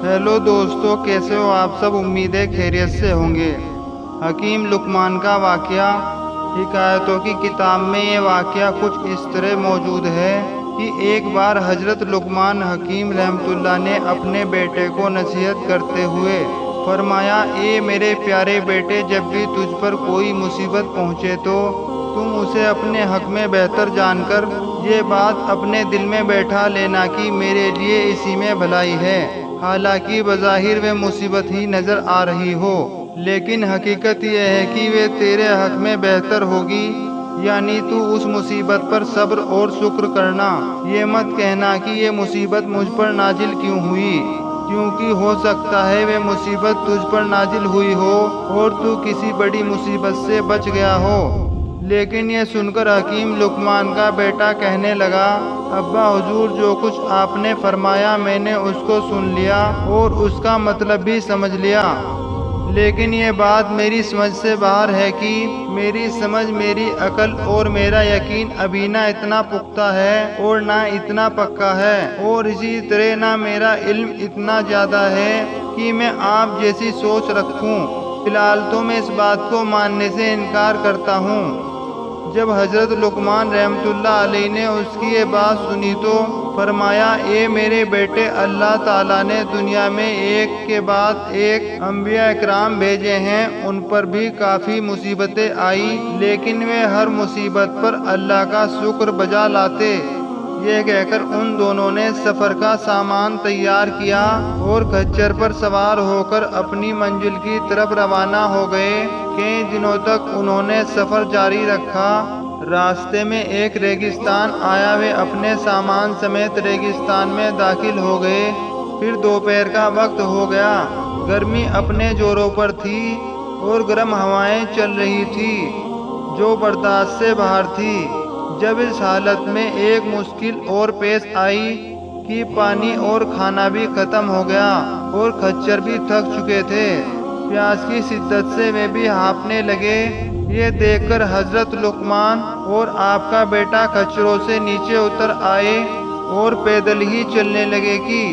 Hello दोस्तों, कैसे हो आप सब। उम्मीद है खैरियत से होंगे। हकीम लुकमान का वाक़या। हिकायतों की किताब में ये वाक़या कुछ इस तरह मौजूद है कि एक बार हजरत लुकमान हकीम रहमतुल्लाह ने अपने बेटे को नसीहत करते हुए फरमाया, ए मेरे प्यारे बेटे, जब भी तुझ पर कोई मुसीबत पहुँचे तो तुम उसे अपने हक में बेहतर जानकर ये बात अपने दिल में बैठा लेना कि मेरे लिए इसी में भलाई है। हालांकि बज़ाहिर वे मुसीबत ही नजर आ रही हो, लेकिन हकीकत यह है कि वे तेरे हक में बेहतर होगी। यानी तू उस मुसीबत पर सब्र और शुक्र करना। ये मत कहना कि ये मुसीबत मुझ पर नाजिल क्यों हुई, क्योंकि हो सकता है वे मुसीबत तुझ पर नाजिल हुई हो और तू किसी बड़ी मुसीबत से बच गया हो। लेकिन ये सुनकर हकीम लुकमान का बेटा कहने लगा, अब्बा हुजूर, जो कुछ आपने फरमाया मैंने उसको सुन लिया और उसका मतलब भी समझ लिया, लेकिन ये बात मेरी समझ से बाहर है कि मेरी समझ, मेरी अकल और मेरा यकीन अभी ना इतना पुख्ता है और ना इतना पक्का है, और इसी तरह ना मेरा इल्म इतना ज़्यादा है कि मैं आप जैसी सोच रखूं। फिलहाल तो मैं इस बात को मानने से इनकार करता हूँ। जब हजरत लुकमान रहमतुल्लाह अलैह ने उसकी ये बात सुनी तो फरमाया, ए मेरे बेटे, अल्लाह ताला ने दुनिया में एक के बाद एक अंबिया इकराम भेजे हैं। उन पर भी काफ़ी मुसीबतें आई, लेकिन वे हर मुसीबत पर अल्लाह का शुक्र बजा लाते। ये कहकर उन दोनों ने सफ़र का सामान तैयार किया और खच्चर पर सवार होकर अपनी मंजिल की तरफ रवाना हो गए। कई दिनों तक उन्होंने सफ़र जारी रखा। रास्ते में एक रेगिस्तान आया। वे अपने सामान समेत रेगिस्तान में दाखिल हो गए। फिर दोपहर का वक्त हो गया। गर्मी अपने जोरों पर थी और गर्म हवाएं चल रही थी जो बर्दाश्त से बाहर थी। जब इस हालत में एक मुश्किल और पेश आई कि पानी और खाना भी ख़त्म हो गया और खच्चर भी थक चुके थे। प्यास की शिद्दत से वे भी हाँफने लगे। ये देखकर हजरत लुकमान और आपका बेटा खच्चरों से नीचे उतर आए और पैदल ही चलने लगे कि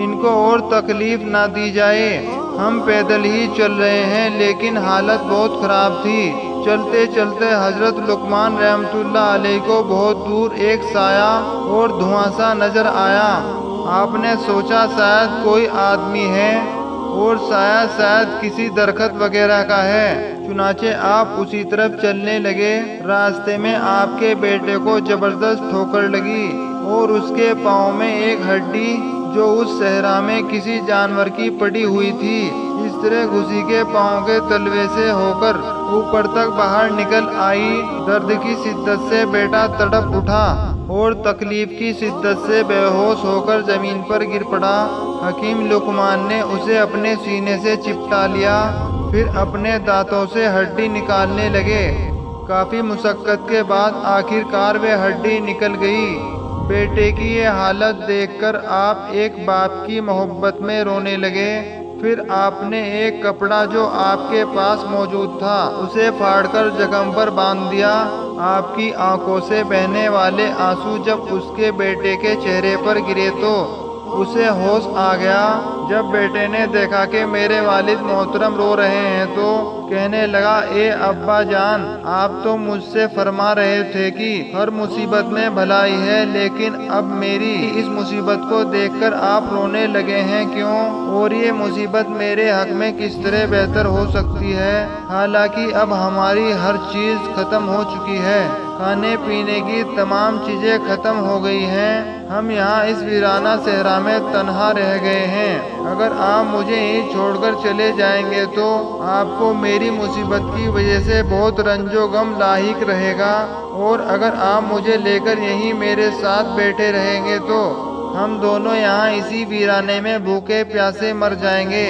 इनको और तकलीफ ना दी जाए। हम पैदल ही चल रहे हैं, लेकिन हालत बहुत ख़राब थी। चलते चलते हजरत लुकमान रहमतुल्लाह अलैह को बहुत दूर एक साया और धुआं सा नजर आया। आपने सोचा शायद कोई आदमी है और साया शायद किसी दरख्त वगैरह का है। चुनाचे आप उसी तरफ चलने लगे। रास्ते में आपके बेटे को जबरदस्त ठोकर लगी और उसके पाँव में एक हड्डी जो उस सहरा में किसी जानवर की पड़ी हुई थी, इस तरह घुसी के पाँव के तलवे से होकर ऊपर तक बाहर निकल आई। दर्द की शिद्दत से बेटा तड़प उठा और तकलीफ की शिद्दत से बेहोश होकर जमीन पर गिर पड़ा। हकीम लुकमान ने उसे अपने सीने से चिपटा लिया, फिर अपने दांतों से हड्डी निकालने लगे। काफ़ी मुशक्कत के बाद आखिरकार वे हड्डी निकल गई। बेटे की ये हालत देखकर आप एक बाप की मोहब्बत में रोने लगे। फिर आपने एक कपड़ा जो आपके पास मौजूद था उसे फाड़कर जख्म पर बांध दिया। आपकी आंखों से बहने वाले आंसू जब उसके बेटे के चेहरे पर गिरे तो उसे होश आ गया। जब बेटे ने देखा कि मेरे वालिद मोहतरम रो रहे हैं तो कहने लगा, ए अब्बा जान, आप तो मुझसे फरमा रहे थे कि हर मुसीबत में भलाई है, लेकिन अब मेरी इस मुसीबत को देखकर आप रोने लगे हैं क्यों? और ये मुसीबत मेरे हक में किस तरह बेहतर हो सकती है? हालांकि अब हमारी हर चीज़ ख़त्म हो चुकी है। खाने पीने की तमाम चीज़ें ख़त्म हो गई हैं। हम यहाँ इस वीराना सहरा में तन्हा रह गए हैं। अगर आप मुझे यहीं छोड़कर चले जाएंगे तो आपको मेरी मुसीबत की वजह से बहुत रंजो गम लाहिक रहेगा, और अगर आप मुझे लेकर यहीं मेरे साथ बैठे रहेंगे तो हम दोनों यहाँ इसी वीराने में भूखे प्यासे मर जाएंगे।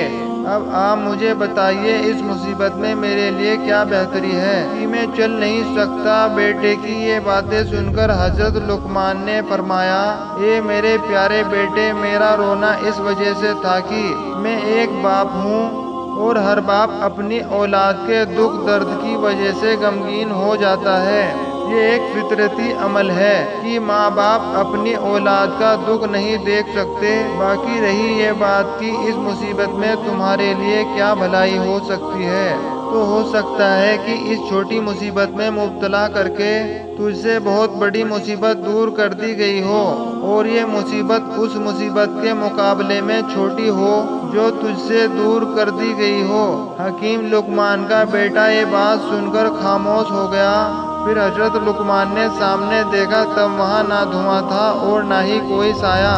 अब आप मुझे बताइए, इस मुसीबत में मेरे लिए क्या बेहतरी है कि मैं चल नहीं सकता? बेटे की ये बातें सुनकर हजरत लुकमान ने फरमाया, ए मेरे प्यारे बेटे, मेरा रोना इस वजह से था कि मैं एक बाप हूँ और हर बाप अपनी औलाद के दुख दर्द की वजह से गमगीन हो जाता है। یہ ایک فطرتی عمل ہے کہ ماں باپ اپنی اولاد کا دکھ نہیں دیکھ سکتے۔ باقی رہی یہ بات کہ اس مصیبت میں تمہارے لیے کیا بھلائی ہو سکتی ہے، تو ہو سکتا ہے کہ اس چھوٹی مصیبت میں مبتلا کر کے تجھ سے بہت بڑی مصیبت دور کر دی گئی ہو، اور یہ مصیبت اس مصیبت کے مقابلے میں چھوٹی ہو جو تجھ سے دور کر دی گئی ہو۔ حکیم لقمان کا بیٹا یہ بات سن کر خاموش ہو گیا۔ پھر حضرت لقمان نے سامنے دیکھا، تب وہاں نہ دھواں تھا اور نہ ہی کوئی سایہ۔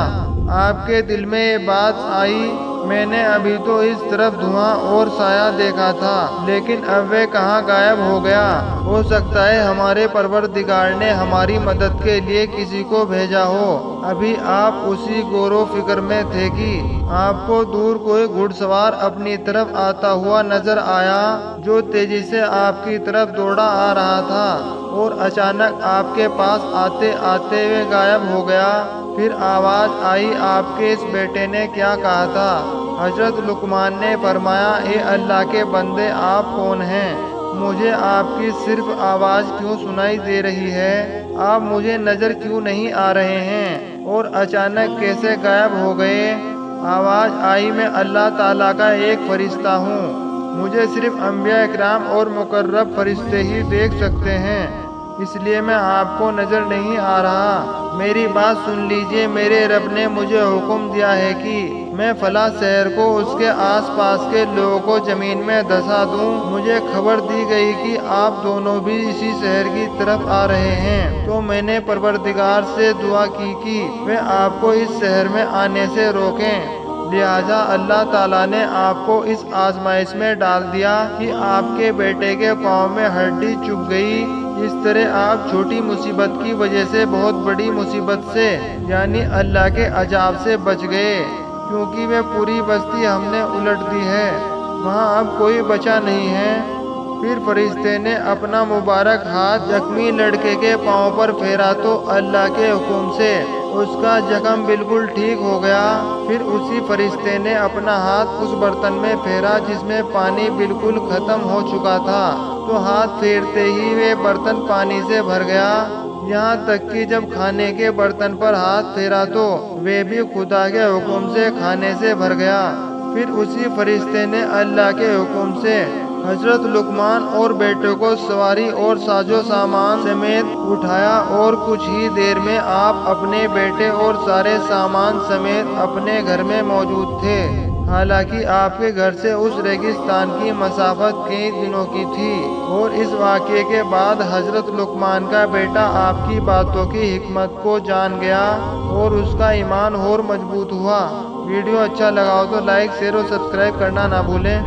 آپ کے دل میں یہ بات آئی، میں نے ابھی تو اس طرف دھواں اور سایہ دیکھا تھا، لیکن اب وہ کہاں غائب ہو گیا؟ ہو سکتا ہے ہمارے پروردگار نے ہماری مدد کے لیے کسی کو بھیجا ہو۔ ابھی آپ اسی غور و فکر میں تھے کہ آپ کو دور کوئی گھڑ سوار اپنی طرف آتا ہوا نظر آیا، جو تیزی سے آپ کی طرف دوڑا آ رہا تھا، اور اچانک آپ کے پاس آتے آتے وہ غائب ہو گیا۔ پھر آواز آئی، آپ کے اس بیٹے نے کیا کہا تھا؟ حضرت لقمان نے فرمایا، اے اللہ کے بندے، آپ کون ہیں؟ مجھے آپ کی صرف آواز کیوں سنائی دے رہی ہے؟ آپ مجھے نظر کیوں نہیں آ رہے ہیں، اور اچانک کیسے غائب ہو گئے؟ آواز آئی، میں اللہ تعالیٰ کا ایک فرشتہ ہوں، مجھے صرف انبیاء اکرام اور مقرب فرشتے ہی دیکھ سکتے ہیں، اس لیے میں آپ کو نظر نہیں آ رہا۔ میری بات سن لیجئے، میرے رب نے مجھے حکم دیا ہے کہ میں فلاں شہر کو اس کے آس پاس کے لوگوں کو زمین میں دھسا دوں۔ مجھے خبر دی گئی کہ آپ دونوں بھی اسی شہر کی طرف آ رہے ہیں، تو میں نے پروردگار سے دعا کی کہ وہ آپ کو اس شہر میں آنے سے روکیں، لہٰذا اللہ تعالیٰ نے آپ کو اس آزمائش میں ڈال دیا کہ آپ کے بیٹے کے پاؤں میں ہڈی چبھ گئی۔ اس طرح آپ چھوٹی مصیبت کی وجہ سے بہت بڑی مصیبت سے یعنی اللہ کے عذاب سے بچ گئے، کیونکہ وہ پوری بستی ہم نے الٹ دی ہے، وہاں اب کوئی بچا نہیں ہے۔ پھر فرشتے نے اپنا مبارک ہاتھ زخمی لڑکے کے پاؤں پر پھیرا تو اللہ کے حکم سے اس کا زخم بالکل ٹھیک ہو گیا۔ پھر اسی فرشتے نے اپنا ہاتھ اس برتن میں پھیرا جس میں پانی بالکل ختم ہو چکا تھا، تو ہاتھ پھیرتے ہی وہ برتن پانی سے بھر گیا، یہاں تک کہ جب کھانے کے برتن پر ہاتھ پھیرا تو وہ بھی خدا کے حکم سے کھانے سے بھر گیا۔ پھر اسی فرشتے نے اللہ کے حکم سے حضرت لقمان اور بیٹے کو سواری اور ساز و سامان سمیت اٹھایا، اور کچھ ہی دیر میں آپ اپنے بیٹے اور سارے سامان سمیت اپنے گھر میں موجود تھے۔ حالانکہ آپ کے گھر سے اس ریگستان کی مسافت کئی دنوں کی تھی، اور اس واقعے کے بعد حضرت لقمان کا بیٹا آپ کی باتوں کی حکمت کو جان گیا، اور اس کا ایمان اور مضبوط ہوا۔ ویڈیو اچھا لگا ہو تو لائک، شیئر اور سبسکرائب کرنا نہ بھولیں۔